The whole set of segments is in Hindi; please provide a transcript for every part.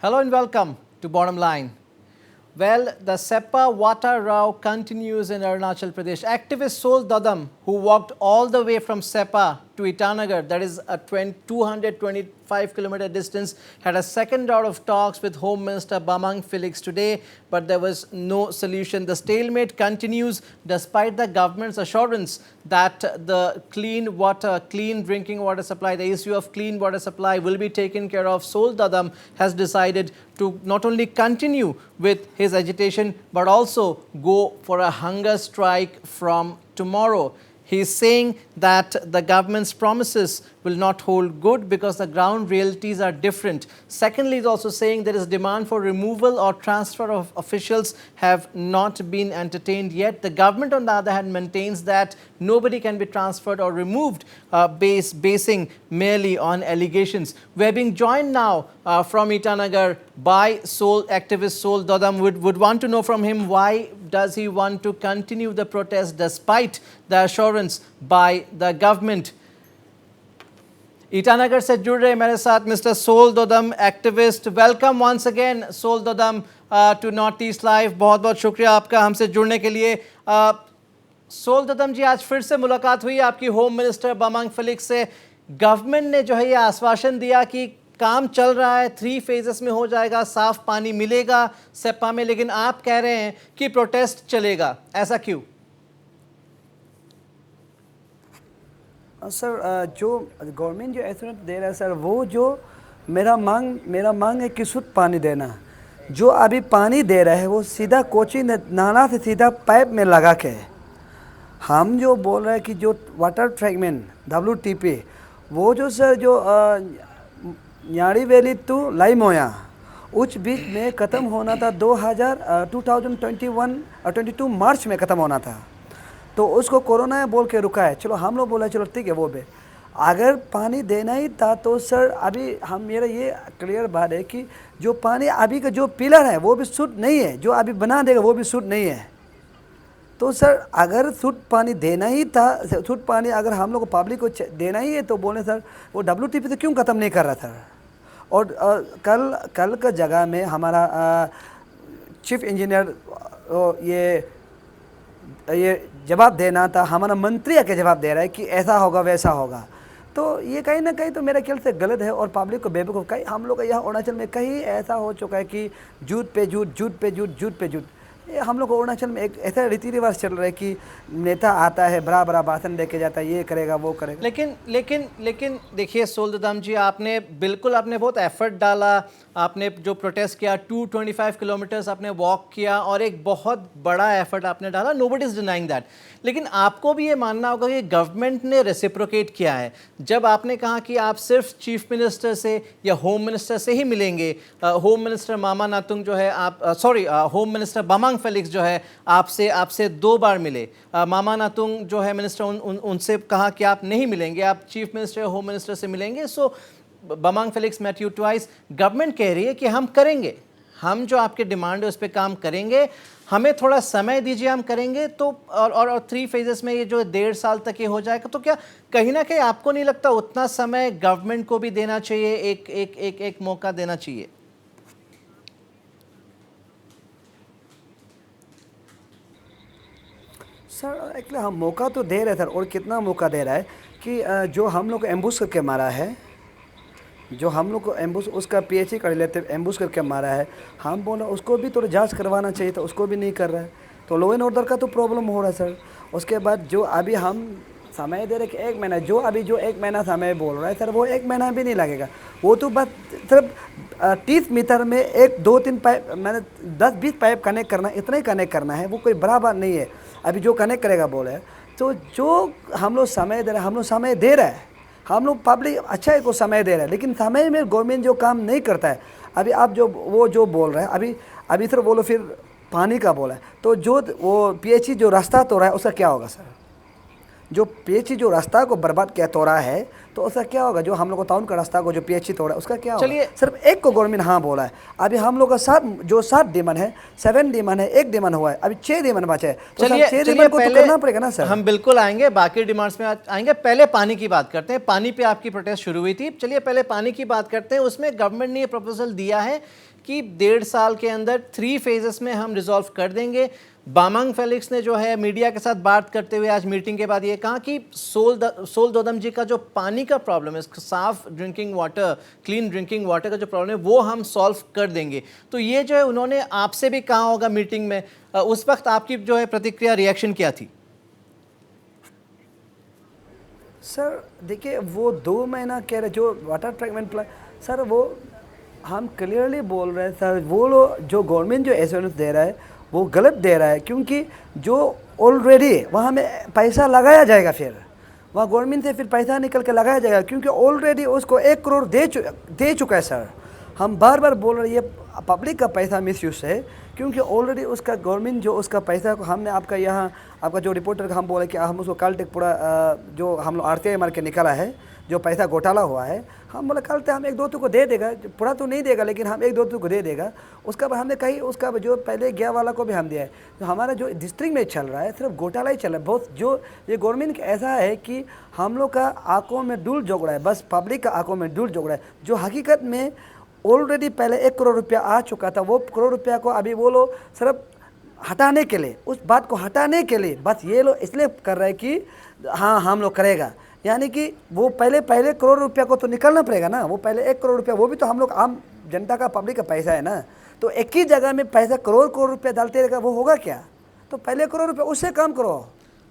Hello and welcome to Bottom Line. Well, the Seppa water row continues in Arunachal Pradesh. Activist Sol Dadam, who walked all the way from Seppa to Itanagar, that is a 225-kilometer distance, had a second round of talks with Home Minister Bamang Felix today, but there was no solution. The stalemate continues despite the government's assurance that the clean drinking water supply, the issue of clean water supply will be taken care of. Sol Dadam has decided to not only continue with his agitation, but also go for a hunger strike from tomorrow. He is saying that the government's promises will not hold good because the ground realities are different. Secondly, he is also saying there is demand for removal or transfer of officials have not been entertained yet. The government, on the other hand, maintains that nobody can be transferred or removed basing merely on allegations. We are being joined now from Itanagar by activist Sol Dadam. Would want to know from him, why does he want to continue the protest despite the assurance by the government? Itanagar से जुड़ रहे मेरे साथ mister Sol Dodum, activist. Welcome once again Sol Dodum to North East Live. बहुत बहुत शुक्रिया आपका हमसे जुड़ने के लिए. सोल ददम जी, आज फिर से मुलाकात हुई आपकी होम मिनिस्टर बमांग फेलिक्स से. गवर्नमेंट ने जो है ये आश्वासन दिया कि काम चल रहा है, 3 फेजेस में हो जाएगा, साफ पानी मिलेगा सेप्पा में, लेकिन आप कह रहे हैं कि प्रोटेस्ट चलेगा. ऐसा क्यों? सर, जो गवर्नमेंट जो एश्योरेंस दे रहा है सर, वो जो मेरा मांग है कि शुद्ध पानी देना. जो अभी पानी दे रहा है वो सीधा कोची नाला से सीधा पाइप में लगा के. हम जो बोल रहे हैं कि जो वाटर फ्रैगमेंट WTP, वो जो सर जो न्याड़ी वैली टू लाइमोया उस बीच में ख़त्म होना था 2022 मार्च में ख़त्म होना था. तो उसको कोरोना बोल के रुका है. चलो हम लोग बोला चलो ठीक है, वो भी अगर पानी देना ही था तो सर अभी हम मेरा ये क्लियर बात है कि जो पानी अभी का जो पिलर है वो भी शुद्ध नहीं है, जो अभी बना देगा वो भी शुद्ध नहीं है. तो सर अगर शुद्ध पानी देना ही था, शुद्ध पानी अगर हम लोग को पब्लिक को देना ही है तो बोले सर वो WTP तो क्यों ख़त्म नहीं कर रहा था. और कल का जगह में हमारा चीफ इंजीनियर ये जवाब देना था, हमारा मंत्री आके जवाब दे रहा है कि ऐसा होगा वैसा होगा. तो ये कहीं ना कहीं तो मेरे ख्याल से गलत है और पब्लिक को बेवकूफ़. कहीं हम लोग का यहाँ अरुणाचल में कहीं ऐसा हो चुका है कि झूठ पे झूठ. ये हम लोग अरुणाचल में एक ऐसा रीति रिवाज चल रहा है कि नेता आता है, बड़ा भाषण देके जाता है, ये करेगा वो करेगा. लेकिन देखिए सोल ददम जी, आपने बहुत एफर्ट डाला. आपने जो प्रोटेस्ट किया 225 किलोमीटर्स आपने वॉक किया और एक बहुत बड़ा एफर्ट आपने डाला. Nobody is denying that. लेकिन आपको भी ये मानना होगा कि गवर्नमेंट ने रेसिप्रोकेट किया है. जब आपने कहा कि आप सिर्फ चीफ मिनिस्टर से या होम मिनिस्टर से ही मिलेंगे, होम मिनिस्टर मामा नातुंग जो है होम मिनिस्टर बमांग फेलिक्स जो है आपसे 2 बार मिले. मामा नातुंग जो है मिनिस्टर उनसे कहा कि आप नहीं मिलेंगे, आप चीफ मिनिस्टर होम मिनिस्टर से मिलेंगे. So Bamang Felix met you twice. Government कह रही है कि हम करेंगे, हम जो आपके डिमांड है उस पर काम करेंगे, हमें थोड़ा समय दीजिए, हम करेंगे. तो और 3 फेजेस में ये जो 1.5 साल तक ये हो जाएगा. तो क्या कहीं ना कहीं आपको नहीं लगता उतना समय गवर्नमेंट को भी देना चाहिए, एक मौका देना चाहिए? सर एक्चुअली हम मौका तो दे रहे थे, और कितना मौका दे रहा है कि जो हम लोग को एम्बुश करके मारा है, जो हम लोग को एम्बुश उसका PHE कर लेते एम्बुश करके मारा है, हम बोला उसको भी तो जांच करवाना चाहिए था, उसको भी नहीं कर रहा है. तो लॉ एंड ऑर्डर का तो प्रॉब्लम हो रहा है सर. उसके बाद जो अभी हम समय दे रहे कि 1 महीना, जो 1 महीना समय बोल रहा है सर, वो 1 महीना भी नहीं लगेगा. वो तो बस सिर्फ 30 मीटर में 1-2-3 पाइप, मैंने 10-20 पाइप कनेक्ट करना, इतना ही कनेक्ट करना है. वो कोई बड़ा बात नहीं है. अभी जो कनेक्ट करेगा बोले, तो जो हम लोग समय दे रहे हैं, हम लोग समय दे रहे हैं, हम लोग पब्लिक अच्छा है को समय दे रहे हैं, लेकिन समय में गवर्नमेंट जो काम नहीं करता है. अभी आप जो बोल रहे हैं, अभी सर बोलो फिर पानी का बोला है, तो जो वो PHE जो रास्ता तोड़ा है उसका क्या होगा सर? जो PHE जो रास्ता को बर्बाद किया तोड़ा है, तो उसका क्या होगा? जो हम लोग को टाउन का रास्ता को जो PHE तोड़ा है उसका क्या होगा? चलिए, सिर्फ एक को गवर्नमेंट हाँ बोला है. अभी हम लोग का 7 डिमांड है, 7 डिमांड है, 1 डिमांड हुआ है, अभी 6 डिमांड बचे है. तो 6 डिमांड को तो करना पड़ेगा ना सर. हम बिल्कुल आएंगे, बाकी डिमांड्स में आएंगे. पहले पानी की बात करते हैं. पानी पे आपकी प्रोटेस्ट शुरू हुई थी, चलिए पहले पानी की बात करते हैं. उसमें गवर्नमेंट ने ये प्रपोजल दिया है कि 1.5 साल के अंदर 3 फेजेस में हम रिजॉल्व कर देंगे। बामांग फेलिक्स ने जो है मीडिया के साथ बात करते हुए आज मीटिंग के बाद ये कहा कि सोल दोदम जी का जो पानी का प्रॉब्लम है, साफ drinking water, clean drinking water का जो प्रॉब्लम है वो हम सॉल्व कर देंगे। तो ये जो है उन्होंने आपसे भी कहा होगा मीटिंग में, उस वक्त आपकी जो है प्रतिक्रिया, रिएक्शन क्या थी? सर देखिए, वो 2 महीना कह रहे जो वाटर ट्रीटमेंट प्लांट, सर वो हम क्लियरली बोल रहे हैं सर, वो लोग जो गवर्नमेंट जो एश्योरेंस दे रहा है वो गलत दे रहा है, क्योंकि जो ऑलरेडी वहाँ में पैसा लगाया जाएगा, फिर वहाँ गवर्नमेंट से फिर पैसा निकल के लगाया जाएगा, क्योंकि ऑलरेडी उसको 1 करोड़ दे चुका है सर। हम बार बार बोल रहे हैं ये पब्लिक का पैसा मिसयूज है, क्योंकि ऑलरेडी उसका गवर्नमेंट जो उसका पैसा को हमने आपका यहाँ आपका जो रिपोर्टर का हम बोले कि हम उसको कल तक पूरा जो हम लोग RTI मार के निकाला है, जो पैसा घोटाला हुआ है, हम बोले कल तक हम 1-2 को दे देगा, पूरा तो नहीं देगा लेकिन हम 1-2 को दे देगा। उसका बाद हमने कही उसका जो पहले गया वाला को भी हम दिया है। तो हमारा जो डिस्ट्रिक्ट में चल रहा है सिर्फ घोटाला ही चल रहा है बहुत। जो ये गवर्नमेंट का ऐसा है कि हम लोग का आंखों में धूल झोंक रहा है, बस पब्लिक का आंखों में धूल झोंक रहा है। जो हकीकत में ऑलरेडी पहले 1 करोड़ रुपया आ चुका था, वो करोड़ रुपया को अभी वो लोग सिर्फ हटाने के लिए, उस बात को हटाने के लिए बस ये लोग इसलिए कर रहे हैं कि हाँ हम लोग करेगा, यानी कि वो पहले करोड़ रुपया को तो निकलना पड़ेगा ना। वो पहले 1 करोड़ रुपया, वो भी तो हम लोग आम जनता का पब्लिक का पैसा है ना। तो एक ही जगह में पैसा करोड़ रुपया डालते रहेगा, वो होगा क्या? तो पहले करोड़ रुपया उससे काम करो,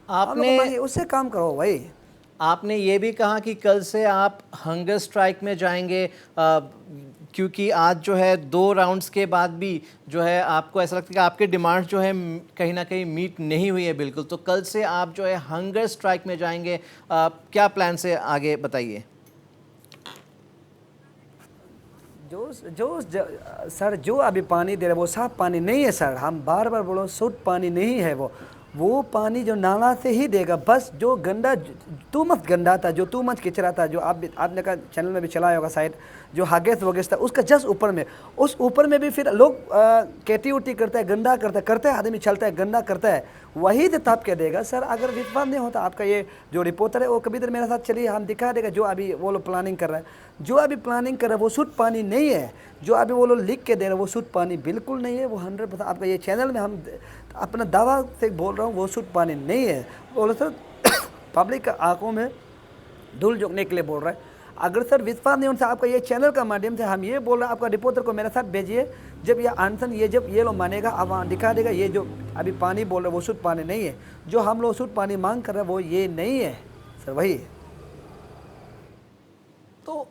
आपने उससे काम करो भाई। आपने ये भी कहा कि कल से आप हंगर स्ट्राइक में जाएंगे, क्योंकि आज जो है 2 राउंड्स के बाद भी जो है आपको ऐसा लगता है कि आपके डिमांड जो है कहीं ना कहीं मीट नहीं हुई है बिल्कुल, तो कल से आप जो है हंगर स्ट्राइक में जाएंगे। क्या प्लान से आगे बताइए? सर जो अभी पानी दे रहे वो साफ पानी नहीं है सर। हम बार बार बोलो शुद्ध पानी नहीं है वो पानी जो नाला से ही देगा। बस जो गंदा टू मच गंदा था, जो टू मच किचरा था, जो आपने का चैनल में भी चलाया होगा शायद, जो हगेस वगैस था उसका जस्ट ऊपर में, उस ऊपर में भी फिर लोग केटी उटी करता है, गंदा करता है आदमी चलता है, गंदा करता है, वही तो ताप के देगा सर। अगर विश्वास नहीं होता आपका ये जो रिपोर्टर है वो कभी देर मेरे साथ चलिए, हम दिखा देगा जो अभी वो लोग प्लानिंग कर रहा है। जो अभी प्लानिंग कर रहा है वो शुद्ध पानी नहीं है, जो अभी वो लोग लिख के दे रहे हैं वो शुद्ध पानी बिल्कुल नहीं है। वो 100% आपका ये चैनल में हम अपना दावा से बोल रहा हूँ, वो शुद्ध पानी नहीं है। बोलो सर पब्लिक का आंखों में धूल झोंकने के लिए बोल रहा है। अगर सर विश्वास नहीं होता आपका ये चैनल का माध्यम से हम ये बोल रहे हैं, आपका रिपोर्टर को मेरे साथ भेजिए। जब ये आंसर जब ये लोग मानेगा, अब वहाँ दिखा देगा ये जो अभी पानी बोल रहे हैं वो शुद्ध पानी नहीं है। जो हम लोग शुद्ध पानी मांग कर रहे हैं वो ये नहीं है सर, वही है। तो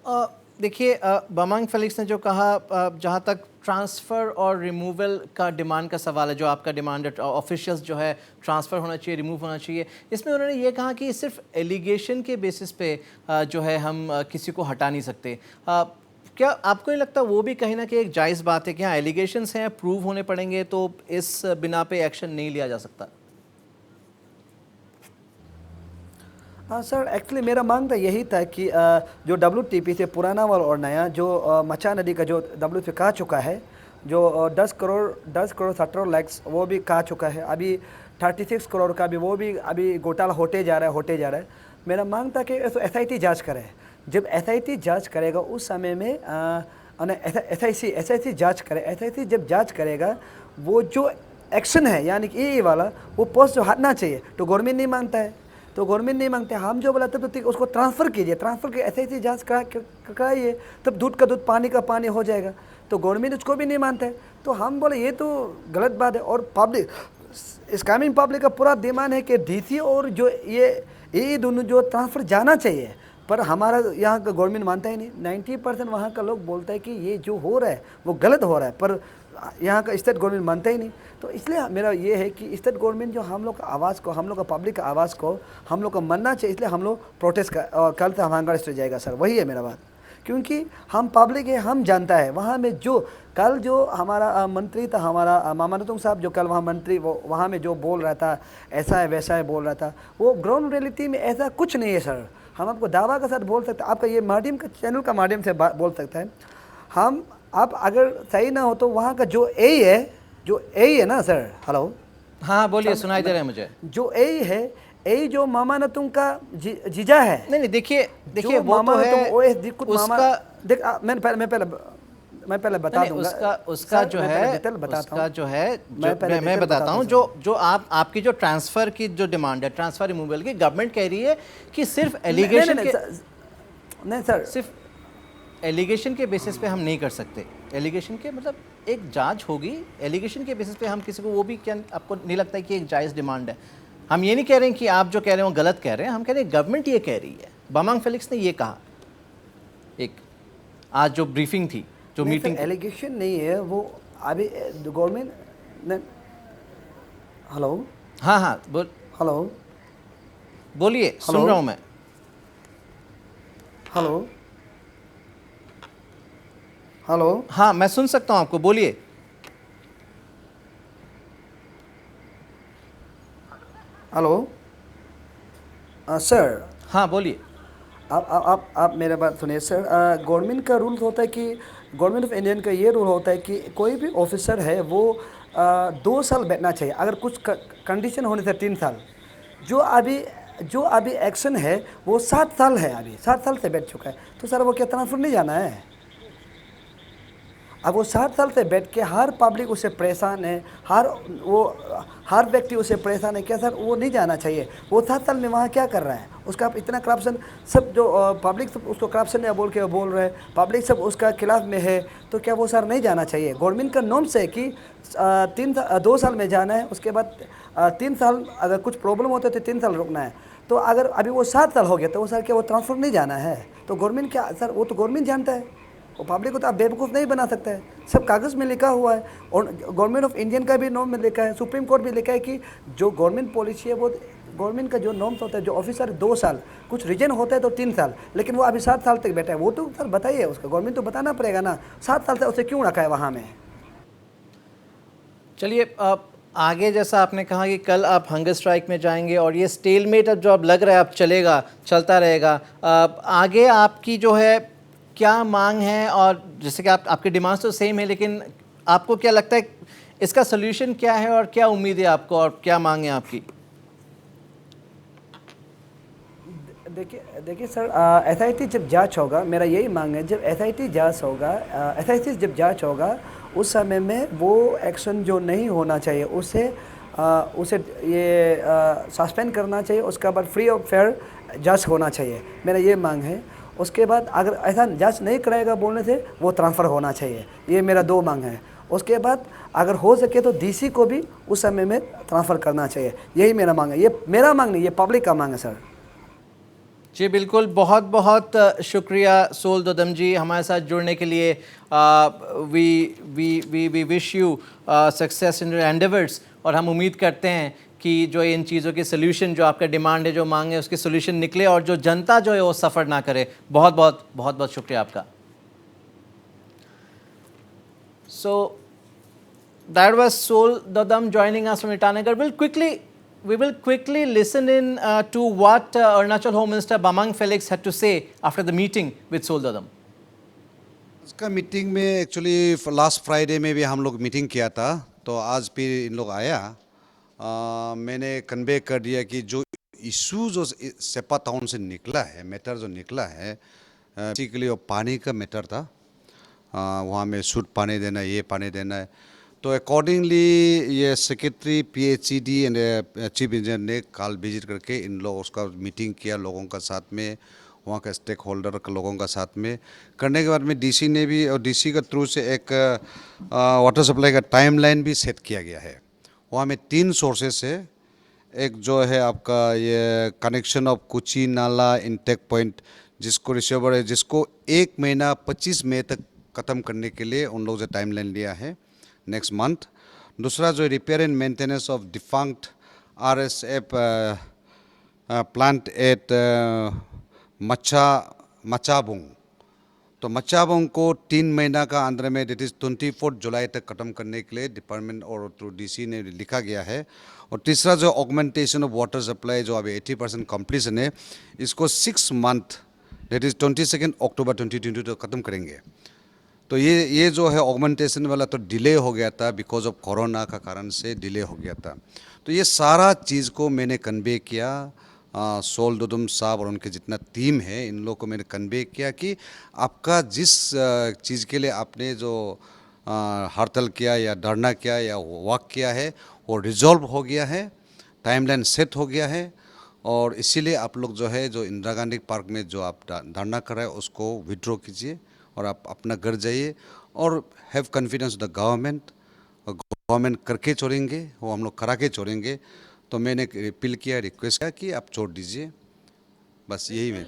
देखिए, बामांग फेलिक्स ने जो कहा, जहाँ तक ट्रांसफ़र और रिमूवल का डिमांड का सवाल है, जो आपका डिमांड है ऑफिशियल्स जो है ट्रांसफ़र होना चाहिए, रिमूव होना चाहिए, इसमें उन्होंने ये कहा कि सिर्फ एलिगेशन के बेसिस पे जो है हम किसी को हटा नहीं सकते। क्या आपको नहीं लगता वो भी कहीं ना कहीं एक जायज़ बात है कि हाँ एलिगेशंस हैं, प्रूव होने पड़ेंगे, तो इस बिना पे एक्शन नहीं लिया जा सकता? हाँ सर, एक्चुअली मेरा मांग तो यही था कि जो WTP से पुराना वाला और नया जो मचा नदी का जो WTP कहा चुका है, जो 10 करोड़ 17 लाख वो भी कहा चुका है। अभी 36 करोड़ का भी वो भी अभी घोटाला होते जा रहा है। मेरा मांग था कि SIT जांच करे। जब SIT जांच करेगा उस समय में SIC जांच करे। SIC जब जांच करेगा वो जो एक्शन है यानी कि ये वाला वो पोस्ट जो हटना चाहिए, तो गवर्नमेंट नहीं मांगता है, तो गवर्नमेंट नहीं मांगते। हम जो बोलाते तो उसको ट्रांसफ़र कीजिए, ट्रांसफ़र के SIC जांच कराइए, तब दूध का दूध पानी का पानी हो जाएगा। तो गवर्नमेंट उसको भी नहीं मानता है। तो हम बोले ये तो गलत बात है। और पब्लिक स्कैमिंग पब्लिक का पूरा डिमांड है कि DC और जो ये दोनों जो ट्रांसफ़र जाना चाहिए, पर हमारा यहाँ का गवर्नमेंट मानता ही नहीं। 90% वहाँ का लोग बोलता है कि ये जो हो रहा है वो गलत हो रहा है, पर यहाँ का स्टेट गवर्नमेंट मानता ही नहीं। तो इसलिए मेरा ये है कि स्टेट गवर्नमेंट जो हम लोग का आवाज़ को, हम लोग का पब्लिक का आवाज़ को हम लोग को मानना चाहिए। इसलिए हम लोग प्रोटेस्ट और कल से हम हंगर स्ट्राइक जाएगा सर, वही है मेरा बात। क्योंकि हम पब्लिक है, हम जानता है वहाँ में जो कल जो हमारा मंत्री था, हमारा मामानतुंग साहब जो कल वहाँ मंत्री वहाँ में जो बोल रहा था ऐसा है वैसा है बोल रहा था, वो ग्राउंड रियलिटी में ऐसा कुछ नहीं है सर। हम आपको दावा के साथ बोल सकते हैं, आपका ये माध्यम का चैनल का माध्यम से बोल सकता है। हम आप अगर सही ना हो तो वहाँ का जो ए है ना सर, हेलो, हाँ बोलिए, सुनाई दे रहा है मुझे। जो ए जो मामानतुंग का जीजा है। नहीं देखिए वो मामा तो है उसका देख मैं पहले मैं पहले बता नहीं, दूंगा उसका सर, जो मैं पहले है डिटेल बताता उसका हूँ। जो है मैं पहले मैं डिटेल बताता हूँ, हूँ जो आपकी जो ट्रांसफ़र की जो डिमांड है, ट्रांसफ़र रिमूवल की, गवर्नमेंट कह रही है कि सिर्फ सर। नहीं नहीं एलिगेशन नहीं के सर, नहीं सर, सिर्फ एलिगेशन के बेसिस पे हम नहीं कर सकते। एलिगेशन के मतलब एक जांच होगी, एलिगेशन के बेसिस पे हम किसी को, वो भी क्या आपको नहीं लगता है कि एक जायज़ डिमांड है? हम ये नहीं कह रहे हैं कि आप जो कह रहे हो गलत कह रहे हैं, हम कह रहे हैं गवर्नमेंट ये कह रही है। बामांग फेलिक्स ने ये कहा एक, आज जो ब्रीफिंग थी, जो नहीं सर, मीटिंग थी। एलिगेशन नहीं है वो। अभी गवर्नमेंट ने, हेलो हाँ हाँ, हेलो बोलिए, हेलो सुन रहा हूँ मैं। हेलो हेलो हाँ, मैं सुन सकता हूँ आपको, बोलिए। हेलो सर, हाँ, बोलिए। आप मेरा बात सुनिए सर। गवर्नमेंट का रूल होता है कि गवर्नमेंट ऑफ इंडियन का ये रूल होता है कि कोई भी ऑफिसर है वो 2 साल बैठना चाहिए। अगर कुछ कंडीशन होने से 3 साल। जो अभी एक्शन है वो 7 साल है, अभी 7 साल से बैठ चुका है। तो सर वो क्या ट्रांसफर नहीं जाना है? अब वो 7 साल से बैठ के हर पब्लिक उससे परेशान है, हर व्यक्ति उससे परेशान है। क्या सर वो नहीं जाना चाहिए? वो 7 साल में वहाँ क्या कर रहा है? उसका इतना करप्शन, सब जो पब्लिक सब उसको करप्शन है बोल के बोल रहे हैं, पब्लिक सब उसका खिलाफ में है। तो क्या वो सर नहीं जाना चाहिए? गवर्नमेंट का नॉर्म्स है कि 2 साल में जाना है, उसके बाद 3 साल अगर कुछ प्रॉब्लम होते तो 3 साल रुकना है। तो अगर अभी वो 7 साल हो गया तो वो सर क्या वो ट्रांसफर नहीं जाना है? तो गवर्नमेंट क्या सर, वो तो गवर्नमेंट जानता है, वो पब्लिक को तो आप बेवकूफ़ नहीं बना सकते हैं। सब कागज़ में लिखा हुआ है और गवर्नमेंट ऑफ इंडियन का भी नॉर्म में लिखा है, सुप्रीम कोर्ट भी लिखा है कि जो गवर्नमेंट पॉलिसी है वो गवर्नमेंट का जो नॉर्म्स होता है, जो ऑफिसर 2 साल, कुछ रीजन होता है तो 3 साल, लेकिन वो अभी 7 साल तक बैठा है। वो तो सर बताइए, उसका गवर्नमेंट तो बताना पड़ेगा ना, 7 साल से उसे क्यों रखा है वहाँ में? चलिए, अब आगे जैसा आपने कहा कि कल आप हंगर स्ट्राइक में जाएंगे और ये स्टेलमेट अब जो अब लग रहा है अब चलता रहेगा, आगे आपकी जो है क्या मांग है? और जैसे कि आपके डिमांड्स तो सेम है, लेकिन आपको क्या लगता है इसका सोल्यूशन क्या है और क्या उम्मीद है आपको और क्या मांग है आपकी? देखिए सर, एसआईटी जब जांच होगा, मेरा यही मांग है, जब एसआईटी जांच होगा, एसआईटी जब जांच होगा उस समय में वो एक्शन जो नहीं होना चाहिए उसे ये सस्पेंड करना चाहिए। उसके बाद फ्री ऑफ फेयर जांच होना चाहिए, मेरा ये मांग है। उसके बाद अगर ऐसा जांच नहीं कराएगा बोलने से वो ट्रांसफ़र होना चाहिए। ये मेरा 2 मांग है। उसके बाद अगर हो सके तो डीसी को भी उस समय में ट्रांसफ़र करना चाहिए। यही मेरा मांग है, ये मेरा मांग नहीं, ये पब्लिक का मांग है सर। जी बिल्कुल, बहुत बहुत शुक्रिया सोल दोदम जी हमारे साथ जुड़ने के लिए। We wish you success in your endeavours, और हम उम्मीद करते हैं कि जो इन चीज़ों के सोल्यूशन, जो आपका डिमांड है, जो मांग है, उसके सोल्यूशन निकले और जो जनता जो है वो सफ़र ना करे। बहुत बहुत शुक्रिया आपका। So that was Sol Dodum joining us from Itanagar. We will quickly listen in to what Arunachal Home Minister Bamang Felix had to say after the meeting with Sol Dodam. इसका मीटिंग में एक्चुअली लास्ट फ्राइडे में भी हम लोग मीटिंग किया था, तो आज भी इन लोग आया। मैंने कन्वे कर दिया कि जो इशू जो सेपा टाउन से निकला है, मैटर जो निकला है, बेसिकली वो पानी का मैटर था। वहाँ में शुद्ध पानी देना, ये पानी देना है। तो अकॉर्डिंगली ये secretary PHED and chief engineer ने कल विजिट करके इन लोगों उसका मीटिंग किया, लोगों का साथ में, वहाँ का स्टेक होल्डर के लोगों का साथ में करने के बाद में डीसी ने भी, और डीसी का थ्रू से एक वाटर सप्लाई का टाइमलाइन भी सेट किया गया है। वहाँ में 3 सोर्सेस है। एक जो है आपका ये कनेक्शन ऑफ कुची नाला इंटेक पॉइंट, जिसको रिसीवर है, जिसको 1 महीना 25 मई तक ख़त्म करने के लिए उन लोगों से टाइमलाइन लिया है, नेक्स्ट मंथ। दूसरा जो repair and maintenance of defunct RSF plant at Machabung, तो मचाबुंग को 3 महीना का अंदर में, दैट इज़ 24 जुलाई तक ख़त्म करने के लिए डिपार्टमेंट और थ्रू डीसी ने लिखा गया है। और तीसरा जो ऑगमेंटेशन ऑफ वाटर सप्लाई जो अभी 80% कंप्लीशन है, इसको 6 मंथ, दैट इज़ 22 अक्टूबर 2022 तक ख़त्म करेंगे। तो ये जो है ऑगमेंटेशन वाला तो डिले हो गया था, बिकॉज ऑफ कोरोना का कारण से डिले हो गया था। तो ये सारा चीज़ को मैंने कन्वे किया सोल दुदुम साहब और उनके जितना टीम है, इन लोगों को मैंने कन्वे किया कि आपका जिस चीज़ के लिए आपने जो हड़ताल किया या धरना किया या वॉक किया है वो रिजॉल्व हो गया है, टाइमलाइन सेट हो गया है, और इसीलिए आप लोग जो है जो इंदिरा गांधी पार्क में जो आप धरना कर रहे हैं उसको विड्रॉ कीजिए और आप अपना घर जाइए और have confidence the government. Government करके छोड़ेंगे, वो हम लोग करा के छोड़ेंगे। तो मैंने अपील किया, रिक्वेस्ट किया कि आप छोड़ दीजिए, बस यही मैं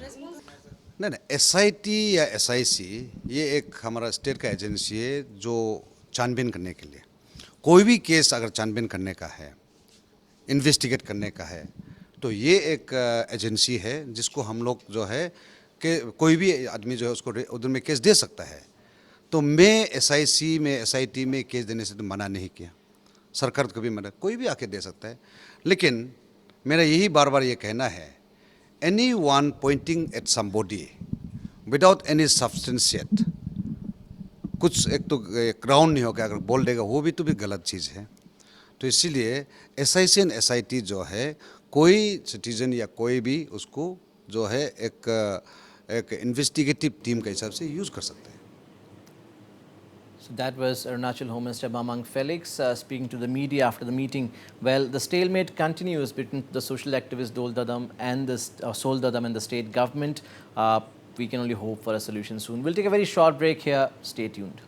नहीं नहीं। SIT या SIC ये एक हमारा स्टेट का एजेंसी है जो छानबीन करने के लिए, कोई भी केस अगर छानबीन करने का है, इन्वेस्टिगेट करने का है, तो ये एक एजेंसी है जिसको हम लोग जो है कि कोई भी आदमी जो है उसको उधर में केस दे सकता है। तो मैं SIC में SIT में केस देने से तो मना नहीं किया, सरकार को भी मना, कोई भी आके दे सकता है। लेकिन मेरा यही बार बार ये कहना है, any one Poynting eight somebody without any substantiate, कुछ एक तो ग्राउंड नहीं होगा, अगर बोल देगा वो भी तो भी गलत चीज़ है। तो इसीलिए SIC एंड SIT जो है कोई सिटीजन या कोई भी उसको जो है एक इन्वेस्टिगेटिव टीम के हिसाब से यूज़ कर सकते हैं। So that was Arunachal Home Minister Bamang Felix speaking to the media after the meeting. Well, the stalemate continues between the social activist Dol Dadam and the Sol Dadam and the state government. We can only hope for a solution soon. We'll take a very short break here. Stay tuned.